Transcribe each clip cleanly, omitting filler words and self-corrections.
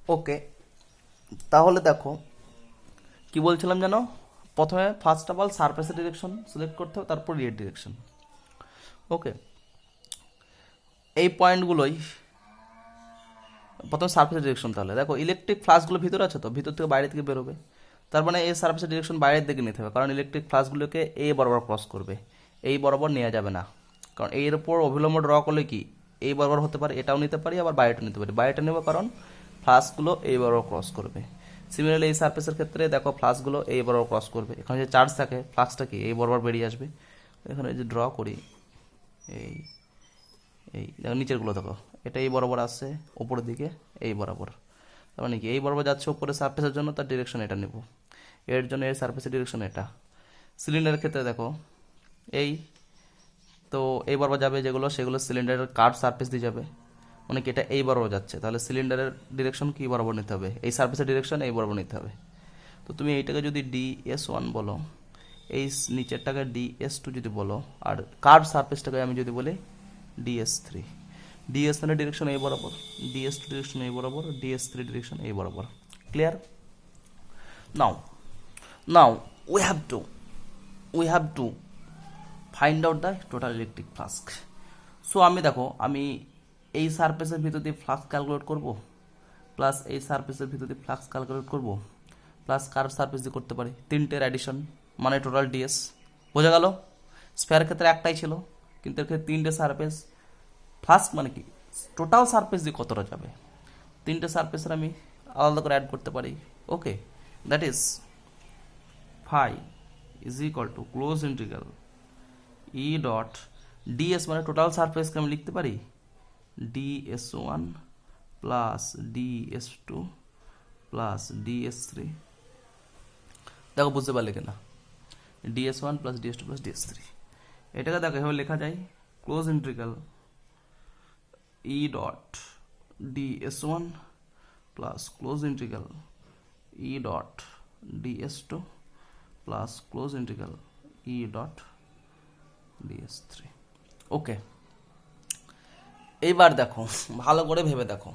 ওকে, তাহলে দেখো কি বলছিলাম জানো, প্রথমে ফার্স্ট অফ অল সারফেসের ডিরেকশন সিলেক্ট করতে হবে, তারপর রিয়ের ডিরেকশন। ওকে, এই পয়েন্টগুলোই প্রথমে সারফেসের ডিরেকশন। তাহলে দেখো ইলেকট্রিক ফ্লাশগুলো ভিতরে আছে, তো ভিতর থেকে বাইরে থেকে বেরোবে, তার মানে এই সারফেসের ডিরেকশন বাইরের দিকে নিতে হবে, কারণ ইলেকট্রিক ফ্লাশগুলোকে এই বরাবর ক্রস করবে, এই বরাবর নেওয়া যাবে না, কারণ এর উপর অভিলম্ব ড্র করলে কি এই বরাবর হতে পারে, এটাও নিতে পারি আবার বাইরেটা নিতে পারি, বাইরেটা নেব কারণ ফ্লাশগুলো এই বরাবর ক্রস করবে। সিমিলারলি এই সারফেসের ক্ষেত্রে দেখো ফ্লাশগুলো এই বরাবর ক্রস করবে, এখানে যে চার্জ থাকে ফ্লাক্সটা কি এই বরাবর বেরিয়ে আসবে। এখানে যে ড্র করি এই এই দেখো নিচেরগুলো দেখো, এটা এই বরাবর আসছে উপরের দিকে এই বরাবর, তার মানে কি এই বরাবর যাচ্ছে উপরে সারফেসের জন্য, তার ডিরেকশন এটা নেব, এর জন্য এর সারফেসের ডিরেকশন এটা। সিলিন্ডারের ক্ষেত্রে দেখো এই তো এই বরাবর যাবে যেগুলো, সেগুলো সিলিন্ডারের কার্ভ সারফেস দিয়ে যাবে, মানে কি এটা এই বরাবর যাচ্ছে, তাহলে সিলিন্ডারের ডিরেকশন কি বরাবর নিতে হবে, এই সারফেসের ডিরেকশন এই বরাবর নিতে হবে। তো তুমি এইটাকে যদি DS1 বলো, এই নিচেরটাকে DS2 যদি বলো, আর কার্ভ সারফেসটাকে আমি যদি বলি DS3, DS1 এর ডিরেকশন এই বরাবর, DS2 ডিরেকশন এই বরাবর, DS3 ডিরেকশন এই বরাবর। Clear? Now now we have to we have to find out the total electric flux. So আমি দেখো আমি এই সারফেসের ভিতর দিয়ে ফ্লাক্স ক্যালকুলেট করব, প্লাস এই সারফেসের ভিতর দিয়ে ফ্লাক্স ক্যালকুলেট করব, প্লাস কার্ভ সারফেস দিয়ে করতে পারি, তিনটের অ্যাডিশন মানে টোটাল DS। বোঝা গেল? স্পেয়ার ক্ষেত্রে একটাই ছিল, কিন্তু এর ক্ষেত্রে তিনটে সারফেস, ফ্লাস্ক মানে কি টোটাল সারফেস দিয়ে কতটা যাবে, তিনটে সারফেসের আমি আলাদা করে অ্যাড করতে পারি। Okay, that is phi is equal to close integral E dot DS, মানে টোটাল সারফেসকে আমি লিখতে পারি DS1 plus DS2 plus DS3। দেখো বুঝতে পারলে কিনা, DS1 plus DS2 plus DS3, এটাকে দেখো এভাবে লেখা যায় close integral E dot DS1 plus close integral E dot DS2 plus close integral E dot DS3। ওকে, এইবার দেখো ভালো করে ভেবে দেখো,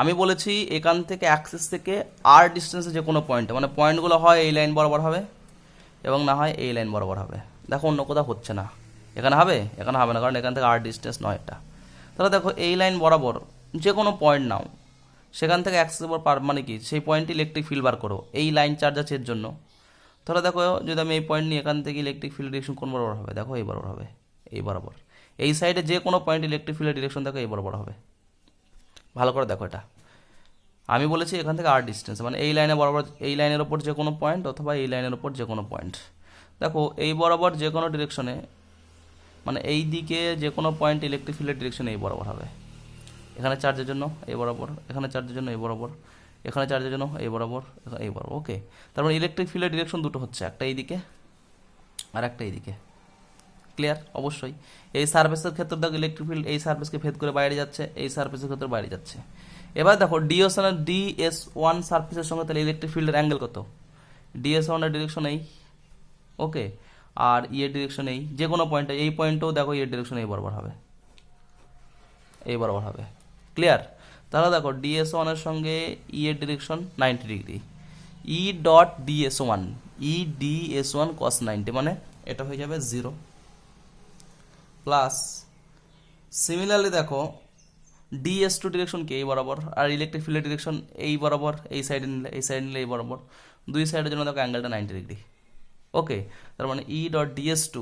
আমি বলেছি এখান থেকে অ্যাক্সিস থেকে আর ডিস্টেন্সে যে কোনো পয়েন্টে, মানে পয়েন্টগুলো হয় এই লাইন বরাবর হবে এবং না হয় এই লাইন বরাবর হবে। দেখো অন্য কোথাও হচ্ছে না, এখানে হবে, এখানে হবে না, কারণ এখান থেকে আর ডিস্টেন্স নয় এটা। তাহলে দেখো এই লাইন বরাবর যে কোনো পয়েন্ট নাও, সেখান থেকে অ্যাক্সিস পার মানে কি সেই পয়েন্টে ইলেকট্রিক ফিল্ড বার করো এই লাইন চার্জ আছে এর জন্য। তাহলে দেখো যদি আমি এই পয়েন্ট নিই, এখান থেকে ইলেকট্রিক ফিল্ড ডিরেকশন কোন বরাবর হবে, দেখো এই বরাবর হবে, এই বরাবর, এই সাইডে যে কোনো পয়েন্ট ইলেকট্রিক ফিল্ডের ডিরেকশন দেখো এই বরাবর হবে। ভালো করে দেখো এটা, আমি বলেছি এখান থেকে আর ডিস্টেন্স মানে এই লাইনে বরাবর, এই লাইনের ওপর যে কোনো পয়েন্ট অথবা এই লাইনের ওপর যে কোনো পয়েন্ট। দেখো এই বরাবর যে কোনো ডিরেকশনে, মানে এই দিকে যে কোনো পয়েন্ট ইলেকট্রিক ফিল্ডের ডিরেকশন এই বরাবর হবে, এখানে চার্জের জন্য এই বরাবর, এখানে চার্জের জন্য এই বরাবর, এখানে চার্জের জন্য এই বরাবর, এই বরাবর। ওকে, তার মানে ইলেকট্রিক ফিল্ডের ডিরেকশন দুটো হচ্ছে, একটা এইদিকে আর একটা এইদিকে। ক্লিয়ার? অবশ্যই। এই সার্ফেসের ক্ষেত্রে দেখো ইলেকট্রিক ফিল্ড এই সার্ফেসকে ভেদ করে বাইরে যাচ্ছে, এই সার্ফেসের ক্ষেত্রে বাইরে যাচ্ছে। এবার দেখো DS1 সার্ফেসের সঙ্গে তাহলে ইলেকট্রিক ফিল্ডের অ্যাঙ্গেল কত, DS1 এর ডিরেকশন এই, ওকে, আর এর ডিরেকশন এই, যে কোনো পয়েন্টে এই পয়েন্টেও দেখো এর ডিরেকশন এই বরাবর হবে, এই বরাবর হবে। ক্লিয়ার? তাহলে দেখো DS1 এর সঙ্গে এর direction 90 degree, E dot DS1, DS1 cos 90, মানে এটা হয়ে যাবে 0, প্লাস সিমিলারলি দেখো DS2 ডিরেকশন কি এই বরাবর, আর ইলেকট্রিক ফিল্ডের ডিরেকশন এই বরাবর, এই সাইডে নিলে এই সাইডে নিলে এই বরাবর, দুই সাইডের জন্য দেখো অ্যাঙ্গেলটা 90 ডিগ্রি। ওকে, তার মানে ই ডট DS2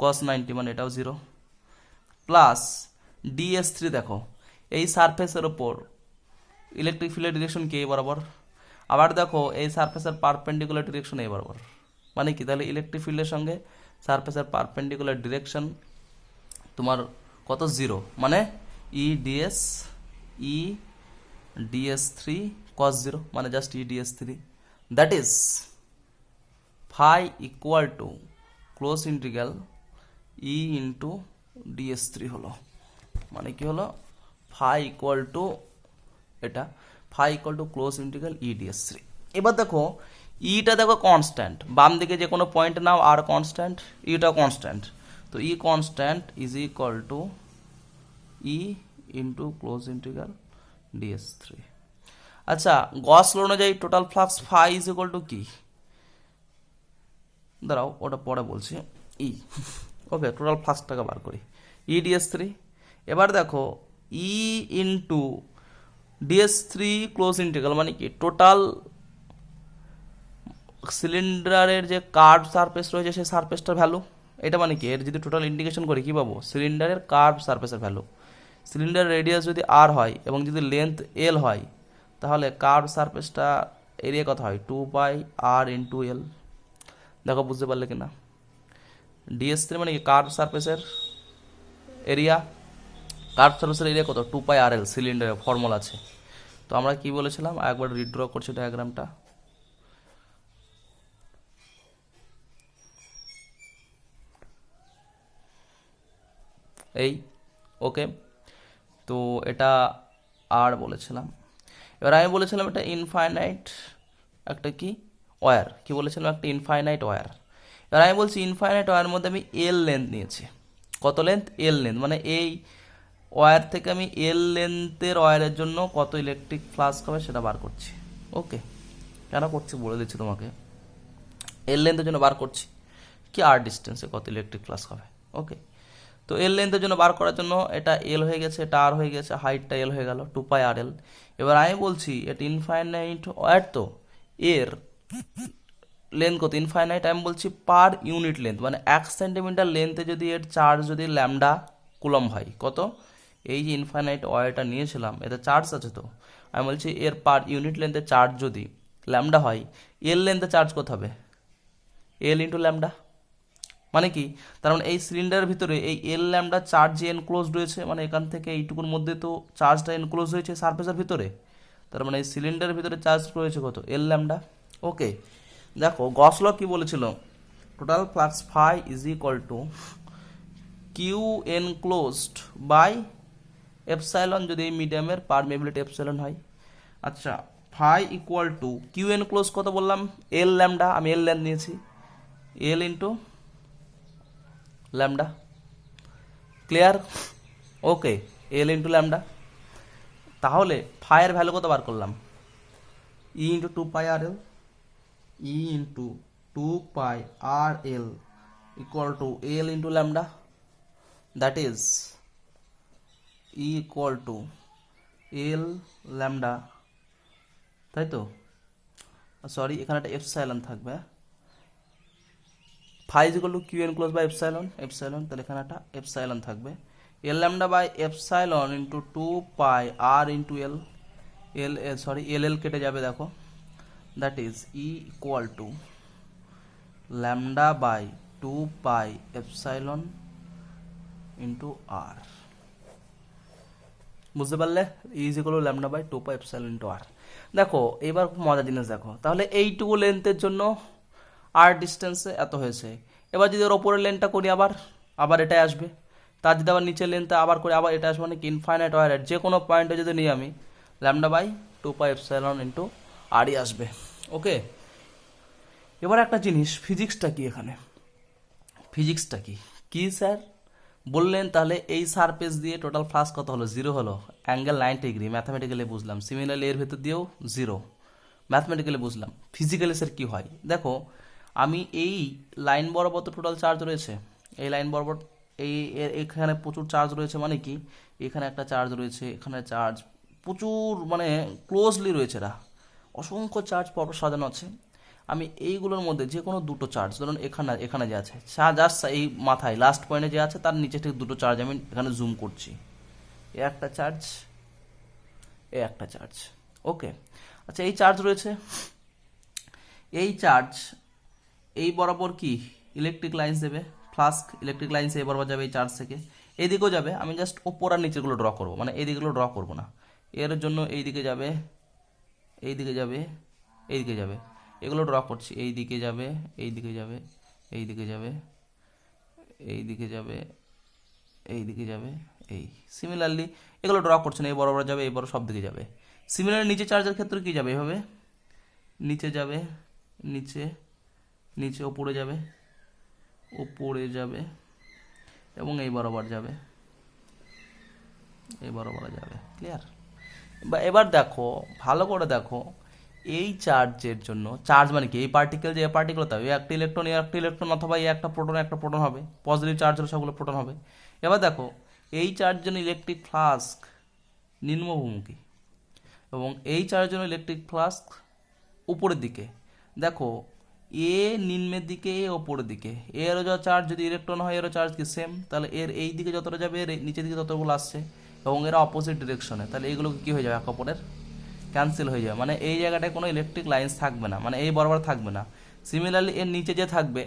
cos 90, মানে এটাও 0, প্লাস DS3 দেখো এই সারফেসের ওপর ইলেকট্রিক ফিল্ডের ডিরেকশন কি এই বরাবর, আবার দেখো এই সারফেসের পারপেন্ডিকুলার ডিরেকশন এই বরাবর, মানে কি তাহলে ইলেকট্রিক ফিল্ডের সঙ্গে সারফেসের পারপেন্ডিকুলার ডিরেকশন তোমার কত, 0, মানে ই DS3 cos 0, মানে just DS3, that is phi equal to close integral E into DS3 হলো, মানে কি হলো ফাই ইকুয়াল টু এটা, phi equal to close integral DS3। এবার দেখো ইটা দেখো কনস্ট্যান্ট, বাম দিকে যে কোনো পয়েন্ট নাও আর কনস্ট্যান্ট, ইটা কনস্ট্যান্ট, তো E constant is equal to E into close integral DS3। আচ্ছা, গস ল অনুযায়ী total flux phi is equal to কি, দাঁড়াও ওটা পরে বলছি, ই। ওকে, টোটাল ফ্লাক্সটাকে বার করি, ই ডিএস থ্রি। এবার দেখো E into DS three close integral মানে কি, টোটাল সিলিন্ডারের যে কার্ভ সারফেস রয়েছে সেই সারফেসটার ভ্যালু। এটা মানে কি, এর যদি টোটাল ইন্টিগ্রেশন করি কী পাবো, সিলিন্ডারের কার্ভ সারফেসের ভ্যালু। সিলিন্ডার রেডিয়াস যদি আর হয় এবং যদি লেন্থ এল হয়, তাহলে কার্ভ সারফেসটা এরিয়া কত হয়, 2 পাই আর ইন্টু এল। দেখো বুঝতে পারলে কিনা, ডিএস থ্রি মানে কি কার্ভ সারফেসের এরিয়া, কার্ভ সারফেসের এরিয়া কত, 2 পাই আর এল, সিলিন্ডারের ফর্মুলা আছে। তো আমরা কি বলেছিলাম, একবার রিড্র করছি ডায়াগ্রামটা। এই ওকে, তো এটা আর বলেছিলাম। এবার আমি বলেছিলাম এটা ইনফাইনাইট একটা কি ওয়্যার, কি বলেছিলাম, একটা ইনফাইনাইট ওয়্যার। এবার আমি বলছি ইনফাইনাইট ওয়্যারের মধ্যে আমি এল লেন্থ নিয়েছি। কত লেন্থ, এল লেন্থ, মানে এই ওয়্যার থেকে আমি এল লেন্থের ওয়্যারের জন্য কত ইলেকট্রিক ফ্লাক্স হবে সেটা বার করছি। ওকে, কেন করছি বলে দিচ্ছি তোমাকে, এল লেন্থের জন্য বার করছি কি, আর ডিস্টেন্সে কত ইলেকট্রিক ফ্লাক্স হবে। ওকে, তো এল লেন্থের জন্য বার করার জন্য এটা এল হয়ে গেছে, এটা আর হয়ে গেছে, হাইটটা এল হয়ে গেল, 2 পাই আর এল। এবার আমি বলছি এটা ইনফাইনাইট ওয়্যার, তো এর লেন্থ কত, ইনফাইনাইট আমি বলছি পার ইউনিট লেন্থ, মানে 1 সেন্টিমিটার লেন্থে যদি এর চার্জ যদি ল্যামডা কুলম হয়, কত, এই যে ইনফাইনাইট ওয়্যারটা নিয়েছিলাম এতে চার্জ আছে, তো আমি বলছি এর পার ইউনিট লেন্থে চার্জ যদি ল্যামডা হয়, এল লেন্থে চার্জ কত হবে, এল ইন্টু ল্যামডা। মানে কি, তার মানে এই সিলিন্ডারের ভিতরে এই এল ল্যামডা চার্জ যে এনক্লোজড রয়েছে, মানে এখান থেকে এইটুকুর মধ্যে তো চার্জটা এনক্লোজ হয়েছে সারফেসের ভিতরে, তার মানে এই সিলিন্ডারের ভিতরে চার্জ রয়েছে কত, এল ল্যামডা। ওকে, দেখো গস ল কি বলেছিল, total flux phi is equal to Q enclosed by epsilon, যদি এই মিডিয়ামের পারমেবিলিটি এপসাইলন হয়। আচ্ছা, phi equal to Q enclose কত বললাম, এল ল্যামডা, আমি এল লেন্থ নিয়েছি, L into lambda. Clear, okay, L into lambda. তাহলে ফাইয়ের ভ্যালু কত বার করলাম, E into 2 pi R L, E into 2 pi R L equal to L into lambda, that is E equal to L lambda, তাই তো, sorry এখানে একটা epsilon থাকবে, phi is equal to Q enclose by epsilon, epsilon, তাহলে এখানে একটা epsilon থাকবে, L lambda by epsilon into 2 pi R into L, L sorry L L কেটে যাবে দেখো, that is E equal to lambda by 2 pi epsilon into R. বুঝতে পারলে, is equal to lambda by 2 pi epsilon into R. দেখো এবার খুব মজার জিনিস দেখো, তাহলে এইটুকু লেন্থের জন্য আর ডিস্টেন্সে এত হয়েছে। এবার যদি ওর ওপরের লেন্থটা করি আবার, আবার এটাই আসবে, তার যদি আবার নিচের লেন্থটা আবার করি আবার এটা আসবে, মানে কি ইনফাইনাইট ওয়্যারের যে কোনো পয়েন্টে যদি নিই আমি, lambda by 2 pi epsilon into আরই আসবে। ওকে, এবার একটা জিনিস, ফিজিক্সটা কি এখানে, ফিজিক্সটা কি, কি স্যার বললেন, তাহলে এই সারফেস দিয়ে টোটাল ফ্লাক্স কত হলো, 0 হলো, অ্যাঙ্গেল 90 ডিগ্রি, ম্যাথামেটিক্যালি বুঝলাম, সিমিলারলি এর ভেতর দিয়েও 0, ম্যাথমেটিক্যালি বুঝলাম। ফিজিক্যালি স্যার কী হয়, দেখো আমি এই লাইন বরাবর তো টোটাল চার্জ রয়েছে, এই লাইন বরাবর এই এখানে প্রচুর চার্জ রয়েছে, মানে কি এখানে একটা চার্জ রয়েছে, এখানে চার্জ প্রচুর, মানে ক্লোজলি রয়েছে, এরা অসংখ্য চার্জ পরপর সাজানো আছে। আমি এইগুলোর মধ্যে যে কোনো দুটো চার্জ, ধরুন এখানে এখানে যে আছে জাস্ট এই মাথায় লাস্ট পয়েন্টে যে আছে তার নিচে ঠিক দুটো চার্জ আমি এখানে জুম করছি, এ একটা চার্জ, এ একটা চার্জ। ওকে, আচ্ছা এই চার্জ রয়েছে, এই চার্জ এই বরাবর কি ইলেকট্রিক লাইন্স দেবে, ফ্লাস্ক ইলেকট্রিক লাইন্স এই বরাবর যাবে এই চার্জ থেকে, এইদিকেও যাবে, আমি জাস্ট ওপর আর নিচেগুলো ড্র করবো, মানে এইদিকেগুলো ড্র করবো না, এর জন্য এইদিকে যাবে, এইদিকে যাবে, এইদিকে যাবে, এগুলো ড্র করছি, এইদিকে যাবে, এইদিকে যাবে, এইদিকে যাবে, এইদিকে যাবে, এইদিকে যাবে, এই সিমিলারলি এগুলো ড্র করছেন, এই বরাবর যাবে, এই বড় সব দিকে যাবে। সিমিলারলি নিচে চার্জের ক্ষেত্রে কি যাবে, এভাবে নিচে যাবে, নিচে নিচে ওপরে যাবে, ওপরে যাবে, এবং এই বরাবর যাবে, এই বরাবর যাবে। ক্লিয়ার, এবার দেখো, ভালো করে দেখো, এই চার্জের জন্য, চার্জ মানে কি, এই পার্টিকেল যে পার্টিকেল তাই একটা ইলেকট্রন একটা ইলেকট্রন অথবা একটা প্রোটন হবে, পজিটিভ চার্জ হলে সবগুলো প্রোটন হবে। এবার দেখো, এই চার্জের জন্য ইলেকট্রিক ফ্লাস্ক নিম্নভূমুখী এবং এই চার্জের জন্য ইলেকট্রিক ফ্লাস্ক উপরের দিকে। দেখো, এ নিম্নের দিকে, এ ওপরের দিকে, এরও যা চার্জ, যদি ইলেকট্রন হয় এরও চার্জ কি সেম, তাহলে এর এই দিকে যতটা যাবে এর নিচের দিকে ততগুলো আসছে, এবং এরা অপোজিট ডিরেকশনে, তাহলে এইগুলো কি হয়ে যাবে, এক অপরের ক্যান্সেল হয়ে যাবে, মানে এই জায়গাটায় কোনো ইলেকট্রিক লাইন্স থাকবে না, মানে এই বরাবর থাকবে না। সিমিলারলি এর নিচে যে থাকবে